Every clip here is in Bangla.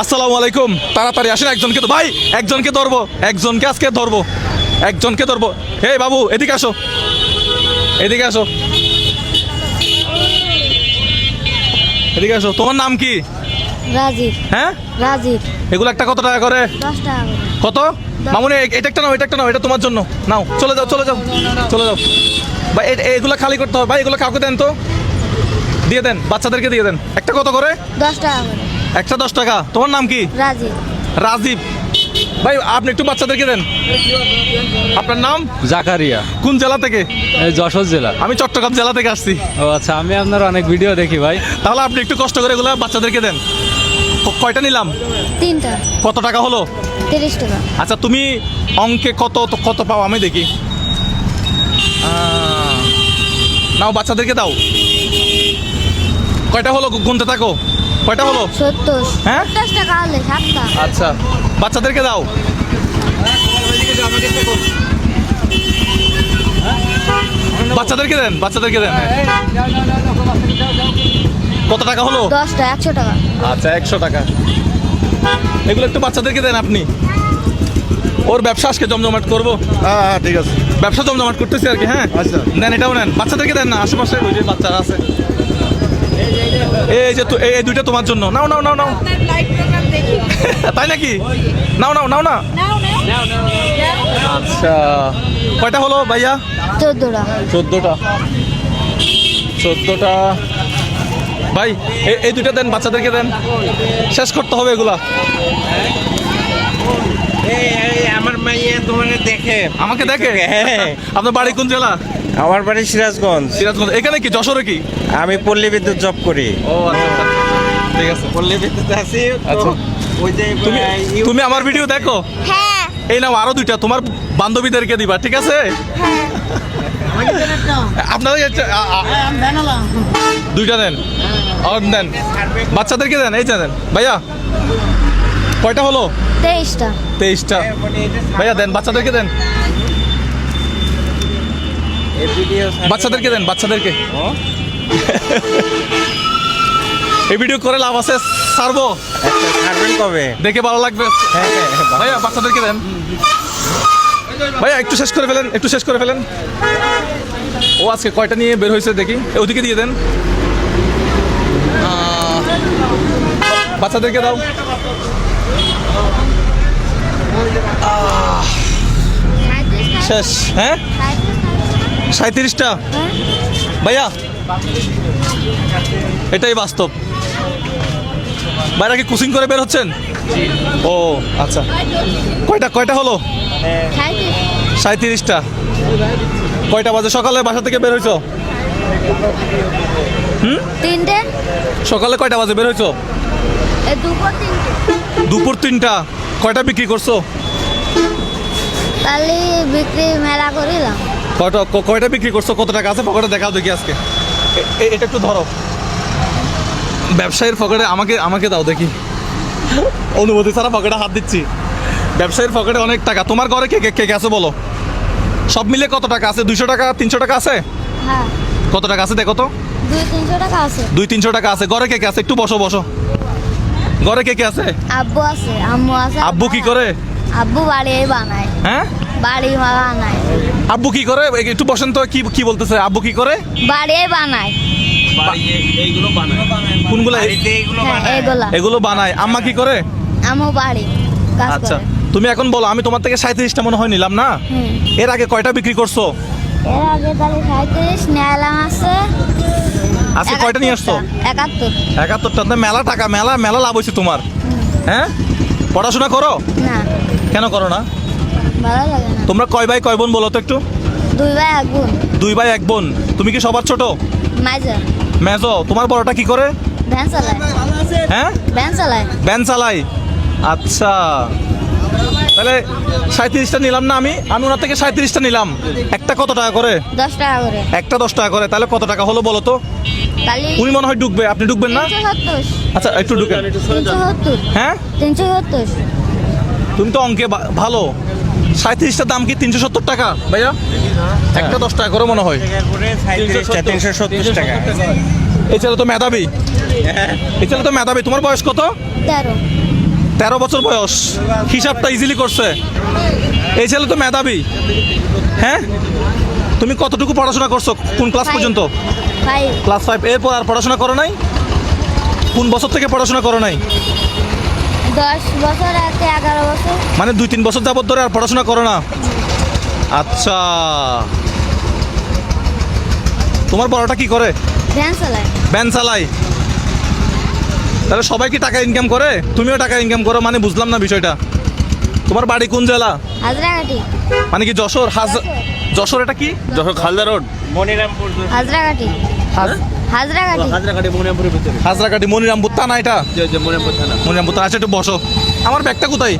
আসসালামু আলাইকুম। তাড়াতাড়ি আসেন, একজনকে তো ভাই, একজনকে ধরবো, একজনকে আজকে ধরবো, একজনকে ধরবো। হে বাবু, এদিকে আসো, এদিকে আসো, এদিকে আসো। তোমার নাম কি? রাজীব। হ্যাঁ, রাজীব। এগুলো একটা কত টাকা করে? 10 টাকা করে। কত? মামুনি, এটা একটা নাও, এটা একটা নাও, এটা তোমার জন্য নাও। চলে যাও, চলে যাও, চলে যাও ভাই। এগুলো খালি করতে হবে ভাই, এগুলো কাউকে দেন তো, দিয়ে দেন, বাচ্চাদেরকে দিয়ে দেন। একটা কত করে? 10 টাকা করে। একটা 10 টাকা। তোমার নাম কি? রাজীব। রাজীব ভাই, আপনি একটু বাচ্চাদেরকে দেন। আপনার নাম? জাকারিয়া। কোন জেলা থেকে? এই যশোর জেলা। আমি চট্টগ্রাম জেলা থেকে আসছি। ও আচ্ছা, আমি আপনার অনেক ভিডিও দেখি ভাই। তাহলে আপনি একটু কষ্ট করে এগুলো বাচ্চাদেরকে দেন। কয়টা নিলাম? 3টা। কত টাকা হলো? 30 টাকা। আচ্ছা, তুমি অঙ্কে কত কত পাও আমি দেখি। নাও, বাচ্চাদেরকে দাও। কয়টা হলো গুনতে থাকো, কয়টা হলো? 70। হ্যাঁ? 50 টাকা হলে 7টা। আচ্ছা, বাচ্চাদেরকে দাও। বাচ্চাদেরকে দেন, বাচ্চাদেরকে দেন। কত টাকা হলো? 10টা 100 টাকা। আচ্ছা, 100 টাকা। এগুলো একটু বাচ্চাদেরকে দেন আপনি। ওর ব্যবসা আজকে জমজমাট করবো। হ্যাঁ ঠিক আছে। ব্যবসা জমজমাট করতেছি আর কি। হ্যাঁ আচ্ছা। নেন, এটাও নেন, বাচ্চাদেরকে দেন না, আশেপাশে ওই যে বাচ্চারা আছে। এই যে এই দুইটা তোমার জন্য। নাও নাও নাও নাও। তাই নাকি? নাও নাও নাও না। আচ্ছা, কয়টা হলো ভাইয়া? 14টা। 14টা। 14টা ভাই, এই দুইটা দেন, বাচ্চাদেরকে দেন, শেষ করতে হবে এগুলা। আমার মাইয়া তোমার দেখে, আমাকে দেখে? হ্যাঁ। আপনার বাড়ি কোন জেলা? আমার বাড়ি সিরাজগঞ্জ। সিরাজগঞ্জ। এখানে কি যশোরে কি? আমি পল্লী বিদ্যুৎ জব করি। ও আচ্ছা আচ্ছা, ঠিক আছে। পল্লী বিদ্যুৎ আছি। আচ্ছা। ওই যে তুমি আমার ভিডিও দেখো? হ্যাঁ। এই নাও আরো দুইটা, তোমার বান্ধবীদেরকে দিবা, ঠিক আছে? আপনাদের দুইটা দেন, আর দেন, বাচ্চাদেরকে দেন। এই যে দেন ভাইয়া। কয়টা হলো? 23টা। 23টা। ভাইয়া দেন, বাচ্চাদেরকে দেন, বাচ্চাদেরকে দেন, বাচ্চাদেরকে। এই ভিডিও করে লাভ আছে, ছাড়বো। ছাড়বেন কবে? দেখে ভালো লাগবে। ভাইয়া বাচ্চাদেরকে দেন। ভাইয়া একটু শেষ করে ফেলেন, একটু শেষ করে ফেলেন। ও আজকে কয়টা নিয়ে বের হয়েছে দেখি, ওদিকে দিয়ে দেন। বাচ্চাদেরকে দাও। শেষ। হ্যাঁ, 37টা। ভাইয়া এটাই বাস্তব। বাইরে কি কোচিং করে বের হচ্ছেন? ও আচ্ছা, কয়টা কয়টা হলো? 37টা। কয়টা বাজে সকালে বাসা থেকে বের হইছো? 3টে। সকালে কয়টা বাজে বের হইছো? দুপুর 3টে। দুপুর 3টা। কয়টা বিক্রি করছো? তাহলে বিক্রি মেলা করিলাম। কয়টা বিক্রি করছো? কত টাকা আছে পকেটে দেখাও দেখি আজকে। এটা একটু ধরো, ব্যবসায়ীর পকেটে আমাকে আমাকে দাও দেখি। অনুমতি ছাড়া পকেটে হাত দিচ্ছি। ব্যবসায়ীর পকেটে অনেক টাকা। তোমার ঘরে কে কে কে আছে বলো? সব মিলে কত টাকা আছে? 200 টাকা 300 টাকা আছে? হ্যাঁ। কত টাকা আছে দেখো তো? 200-300 টাকা আছে। 200-300 টাকা আছে। ঘরে কে কে আছে? একটু বসো বসো। ঘরে কে কে আছে? আব্বু আছে, আম্মু আছে। আব্বু কি করে? আব্বু বাড়ি বানায়। হ্যাঁ, বাড়ি বানায়। আব্বু কি করে? একটু বসেন তো। কি কি বলতেছে? আব্বু কি করে? বাড়ি বানায়। এইগুলো বানায়। কোনগুলো? হ্যাঁ, এগুলা। এগুলো বানায়। আম্মা কি করে? আম্মু বাড়ি কাজ আচ্ছা, করে। তুমি এখন বলো। আমি তোমার থেকে 37টা মনে হয় নিলাম না? হুম। এর আগে কয়টা বিক্রি করছো? এর আগে তাহলে 37 নিলাম আছে। আজকে কয়টা নিয়ে আসছো? 71। 71টা। মেলা টাকা, মেলা মেলা লাভ হয়েছে তোমার। হ্যাঁ, পড়াশোনা করো? না, কেন করো না? ভালো লাগে না। তোমরা কয় ভাই কয় বোন বলো তো একটু? 2 ভাই 1 বোন। 2 ভাই 1 বোন। তুমি কি সবার ছোট? মাইজা। মেজো। তোমার বড়টা কি করে? ভ্যান চালায়। হ্যাঁ, ভ্যান চালায়। ভ্যান চালাই। আচ্ছা, তাহলে 37টা নিলাম না আমি? আমি ওনার থেকে 37টা নিলাম। একটা কত টাকা করে? 10 টাকা করে। একটা 10 টাকা করে। তাহলে কত টাকা হলো বলো তো? তাহলে উনি মনে হয় ঢুকবে, আপনি ঢুকবেন না? 370। আচ্ছা, একটু ঢুকেন। 370। হ্যাঁ, 370। তুমি তো অঙ্কে ভালো। 37টার দাম কি 370 টাকা ভাইয়া? একটা 10 টাকা করে মনে হয়। 370 টাকা। এই ছেলে তো মেধাবী, এই ছেলে তো মেধাবী। তোমার বয়স কত? 13। 13 বছর বয়স, হিসাবটা ইজিলি করছে। এই ছেলে তো মেধাবী। হ্যাঁ, তুমি কতটুকু পড়াশোনা করছো, কোন ক্লাস Five. পর্যন্ত? ফাইভ। ক্লাস 5। এরপর আর পড়াশোনা করো নাই? কোন বছর থেকে পড়াশোনা করো নাই? 10 বছর আছে 11 বছর। মানে 2-3 বছর যাবত ধরে আর পড়াশোনা করো না? আচ্ছা, তোমার বড়টা কি করে? ভ্যান চালায়। ভ্যান চালাই। তাহলে সবাই কি টাকা ইনকাম করে? তুমিও টাকা ইনকাম করো, মানে বুঝলাম না বিষয়টা। তোমার বাড়ি কোন জেলা? হাজরাঘাটি। মানে কি যশোর? যশোর এটা কি? যশোর খালদা রোড। মনিরামপুর হাজরাঘাটি। হাজরাঘাটি। হাজরাঘাটে মনিরামপুরের ভিতরে। হাজরাকাটি মনিরামপুর থানা এটা? যে মনিরামপুর থানা। মনিরামপুর থানা। আচ্ছা, একটু বসো। আমার ব্যাগটা কোথায়?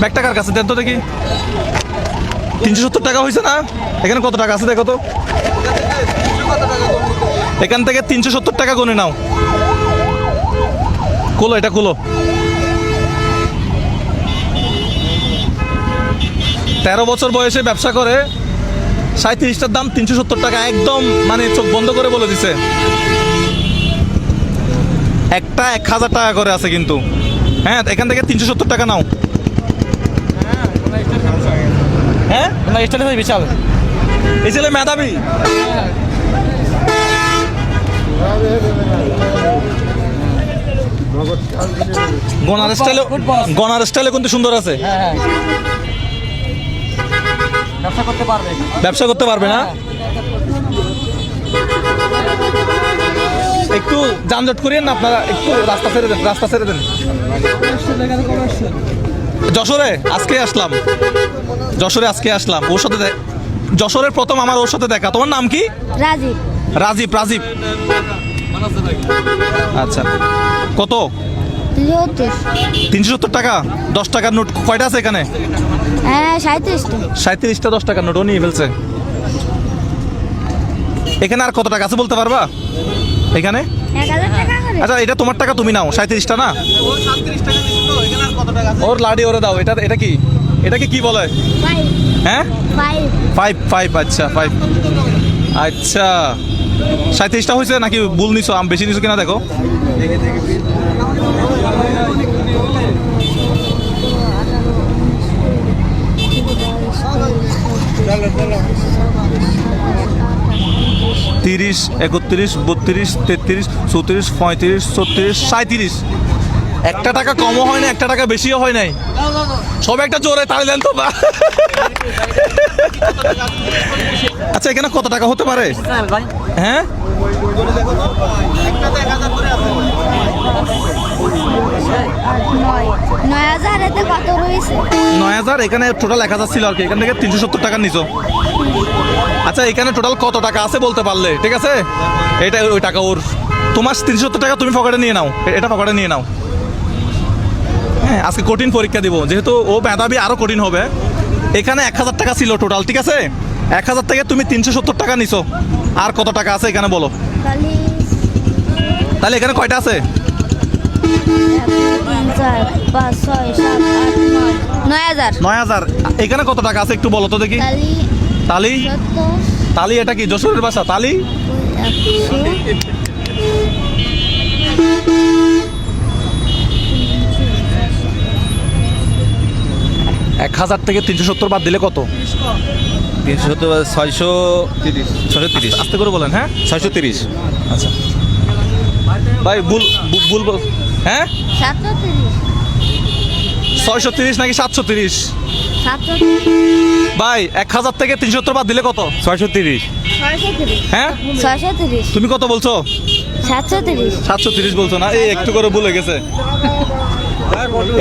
ব্যাগটা কার কাছে? দেন তো দেখি। 370 টাকা হয়েছে না? এখানে কত টাকা আছে দেখো তো। এখান থেকে 370 টাকা গুনে নাও। খুলো, এটা খুলো। 13 বছর বয়সে ব্যবসা করে 37টার দাম 370 টাকা। একদম মানে চোখ বন্ধ করে বলে দিছে। একটা 1000 টাকা করে আছে কিন্তু। হ্যাঁ, এখান থেকে 370 টাকা নাও। হ্যাঁ, না স্টাইল বিশাল। এই ছেলে মেধাবী। গনার স্টাইলে কিন্তু সুন্দর আছে। ব্যবসা করতে পারবে। ব্যবসা করতে পারবে না? একটু যানজট করিয়েন না আপনারা, একটু রাস্তা ছেড়ে দেন, রাস্তা ছেড়ে দেন। যশোরে আজকে আসলাম, যশোরে আজকে আসলাম। ওর সাথে যশোরের প্রথম আমার ওর সাথে দেখা। তোমার নাম কি? রাজীব। রাজীব। রাজীব, আচ্ছা। কত? 73। 370 টাকা। 10 টাকার নোট কয়টা আছে এখানে? হ্যাঁ, 37টা। 37টা 10 টাকার নোট ও নিয়ে ফেলছে। এখানে আর কত টাকা আছে বলতে পারবা? এখানে 1000 টাকা করে। আচ্ছা, এটা তোমার টাকা, তুমি নাও। 37টা না? ওর লাডি ওরে দাও। এটা কি? এটাকে কি বলে? 5 হ্যাঁ, 5 5। আচ্ছা, 5। আচ্ছা, 37টা হয়েছে নাকি ভুল নিছো? আম বেশি নিছো কিনা দেখো। তিরিশ, 31, 32, 33, 34, 35, 36, 37। একটা টাকা কমও হয় না, একটা টাকা বেশিও হয় নাই। সব একটা জোরে তালে দেন তো বা। আচ্ছা, এখানে কত টাকা হতে পারে? হ্যাঁ, 9000 এতে কত রয়েছে? 9000। এখানে টোটাল 1000 ছিল আর কি। এখান থেকে 370 টাকা নিছো। আচ্ছা, এখানে টোটাল কত টাকা আছে বলতে পারলে? ঠিক আছে, এটা ওই টাকা ওর। তোমার 370 টাকা তুমি পকেটে নিয়ে নাও, এটা পকেটে নিয়ে নাও। হ্যাঁ, আজকে কঠিন পরীক্ষা দিব, যেহেতু ও মেধাবী আরো কঠিন হবে। এখানে 1000 টাকা ছিল টোটাল, ঠিক আছে? 1000 থেকে তুমি 370 টাকা নিছো। আর কত টাকা আছে এখানে বলো? তাহলে এখানে কয়টা আছে? 5 6 7 8 9 9000। 9000। এখানে কত টাকা আছে একটু বলো তো দেখি। তালি। 70 তালি এটা কি যশোরের ভাষা? তালি। 1000 থেকে 370 বাদ দিলে কত? 370 630। আস্তে করে বলেন। হ্যাঁ, 630। আচ্ছা ভাই, ভুল বল। হ্যাঁ, 730 630 নাকি 730? 730 ভাই, 1000 থেকে 370 বাদ দিলে কত? 630। 630 হ্যাঁ, 630 তুমি কত বলছো? 730 730 বলছো না? এই একটু করে ভুলে গেছে।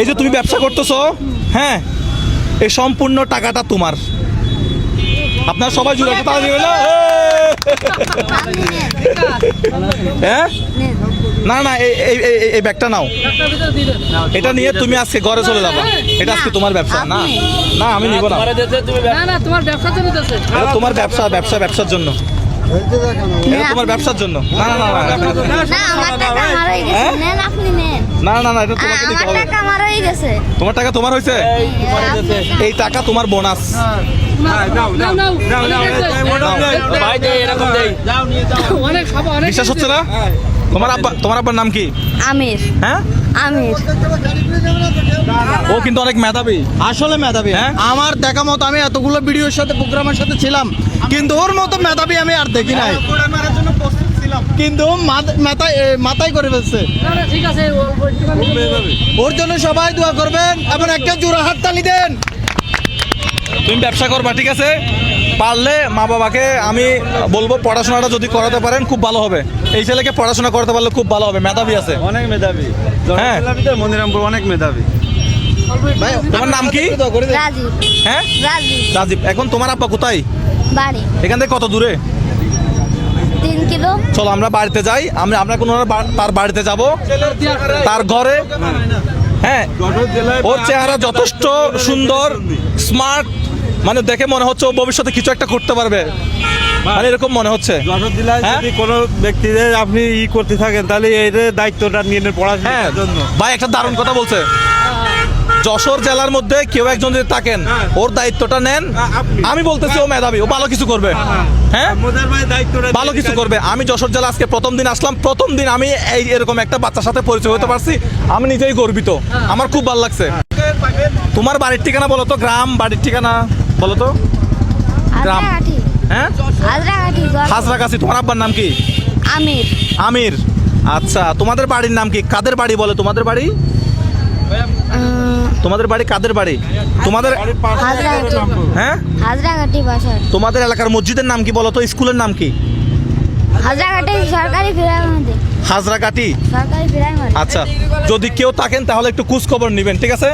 এই যে তুমি ব্যবসা করতেছো, হ্যাঁ, এই সম্পূর্ণ টাকাটা তোমার। আপনার সবাই জুড়ে একটা তালি দিবেন না? হ্যাঁ, না না, এই ব্যাগটা নাও। এটা নিয়ে তুমি আজকে ঘরে চলে যাবা। এটা আজকে তোমার ব্যবসা না? না, আমি নিব না। না তোমার ব্যবসার জন্য দিতেছে। এটা তোমার ব্যবসার জন্য। এটা তোমার ব্যবসার জন্য। না না না না, না, আমার টাকা আমার হয়ে গেছে। হ্যাঁ? নেন, আপনি নেন। না না না, এটা তোমাকে দিতে আমার হবে। টাকা আমার হয়ে গেছে। তোমার টাকা তোমার হয়েছে? এই টাকা তোমার বোনাস। অনেক খাবো, অনেক বিশ্বাস হচ্ছে না? তোমার আব্বার নাম কি? আমির। হ্যাঁ, আমির। ও কিন্তু অনেক মেধাবী। আসলে মেধাবী। হ্যাঁ? আমার দেখা মতো আমি এতগুলো ভিডিওর সাথে প্রোগ্রামের সাথে ছিলাম, কিন্তু ওর মতো মেধাবী আমি আর দেখি নাই। কিন্তু মাথায় করে ফেলছে। না না ঠিক আছে অল্প একটুখানি ওর জন্য সবাই দোয়া করবেন এবং একটা জোড়া হাততালি দেন। তুমি ব্যবসা করবা, ঠিক আছে? পারলে মা বাবাকে আমি বলবো পড়াশোনাটা যদি করাতে পারেন খুব ভালো হবে। এই ছেলেকে পড়াশোনা করাতে পারলে খুব ভালো হবে, মেধাবী আছে। অনেক মেধাবী। হ্যাঁ। মনিরামপুর অনেক মেধাবী। ভাই, তোমার নাম কি? দোয়া করে দেন। রাজীব। হ্যাঁ, রাজীব। রাজীব। এখন তোমার আব্বা কোথায়? বাড়ি এখান থেকে কত দূরে? 3 কিলো। চলো আমরা বাড়িতে যাই। আমরা কোনো তার বাড়িতে যাব, তার ঘরে। হ্যাঁ, ওর চেহারা যথেষ্ট সুন্দর, স্মার্ট, মানে দেখে মনে হচ্ছে ও ভবিষ্যতে কিছু একটা করতে পারবে, মানে এরকম মনে হচ্ছে। যশোর জেলায় হ্যাঁ? যদি কোনো ব্যক্তিদের আপনি করতে থাকেন তাহলে এই যে দায়িত্বটা নিয়ে নেন হ্যাঁ পড়াশোনার জন্য। ভাই, একটা দারুণ কথা বলছে। যশোর জেলার মধ্যে কেউ একজন যদি থাকেন, ওর দায়িত্বটা নেন। আমি বলতেছি ও মেধাবী, ও ভালো কিছু করবে। হ্যাঁ, মোদের ভাই দায়িত্বটা ভালো কিছু করবে। আমি যশোর জেলা আজকে প্রথম দিন আসলাম, প্রথম দিন আমি এরকম একটা বাচ্চার সাথে পরিচয় হতে পারছি, আমি নিজেই গর্বিত, আমার খুব ভালো লাগছে। তোমার বাড়ির ঠিকানা বলো তো, গ্রাম, বাড়ির ঠিকানা বলো তো। গ্রাম। হাজরাগাঠি। হ্যাঁ, হাজরাগাঠি। হাজরাগাছি। তোমার আব্বার নাম কি? আমির। আমির। আচ্ছা, তোমাদের বাড়ির নাম কি? কাদের বাড়ি বলে তোমাদের বাড়ি? তোমাদের বাড়ি কাদের বাড়ি? তোমাদের হাজরাগাঠি। হ্যাঁ, হাজরাগাঠি বাসার। তোমাদের এলাকার মসজিদের নাম কি বলো তো? স্কুলের নাম কি? হাজরাগাঠি সরকারি প্রাইমারি। হাজরাকাটি। সরকারি প্রাইমারি। আচ্ছা, যদি কেউ থাকেন তাহলে একটু খোঁজ খবর নেবেন, ঠিক আছে?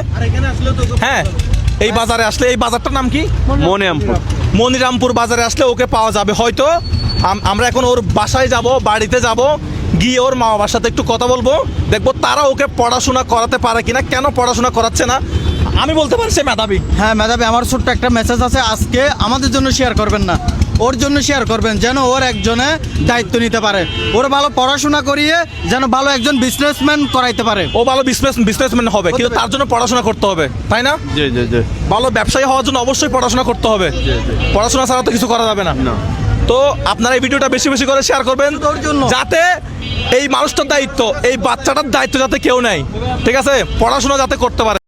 হ্যাঁ, এই বাজারে আসলে, এই বাজারটার নাম কি? মনিরামপুর। মনিরামপুর বাজারে আসলে ওকে পাওয়া যাবে হয়তো। আমরা এখন ওর বাসায় যাব, বাড়িতে যাব, গিয়ে ওর মা বাবার সাথে একটু কথা বলবো, দেখবো তারা ওকে পড়াশোনা করাতে পারে কিনা, কেন পড়াশোনা করাচ্ছে না। আমি বলতে পারি সে মেধাবী। হ্যাঁ মেধাবী, আমার ছোট্ট একটা মেসেজ আছে, আজকে আমাদের জন্য শেয়ার করবেন না, ওর জন্য শেয়ার করবেন, যেন ওর একজনে দায়িত্ব নিতে পারে, ওর ভালো পড়াশোনা করিয়ে যেন ভালো একজন বিজনেসম্যান করাইতে পারে। ও ভালো বিজনেসম্যান হবে, কিন্তু তার জন্য পড়াশোনা করতে হবে, তাই না? জি জি জি। ভালো ব্যবসায়ী হওয়ার জন্য অবশ্যই পড়াশোনা করতে হবে। পড়াশোনা ছাড়া তো কিছু করা যাবে না। তো আপনারা এই ভিডিওটা বেশি বেশি করে শেয়ার করবেন, যাতে এই মানুষটার দায়িত্ব, এই বাচ্চাটার দায়িত্ব যাতে কেউ নেয়, ঠিক আছে? পড়াশোনা যাতে করতে পারে।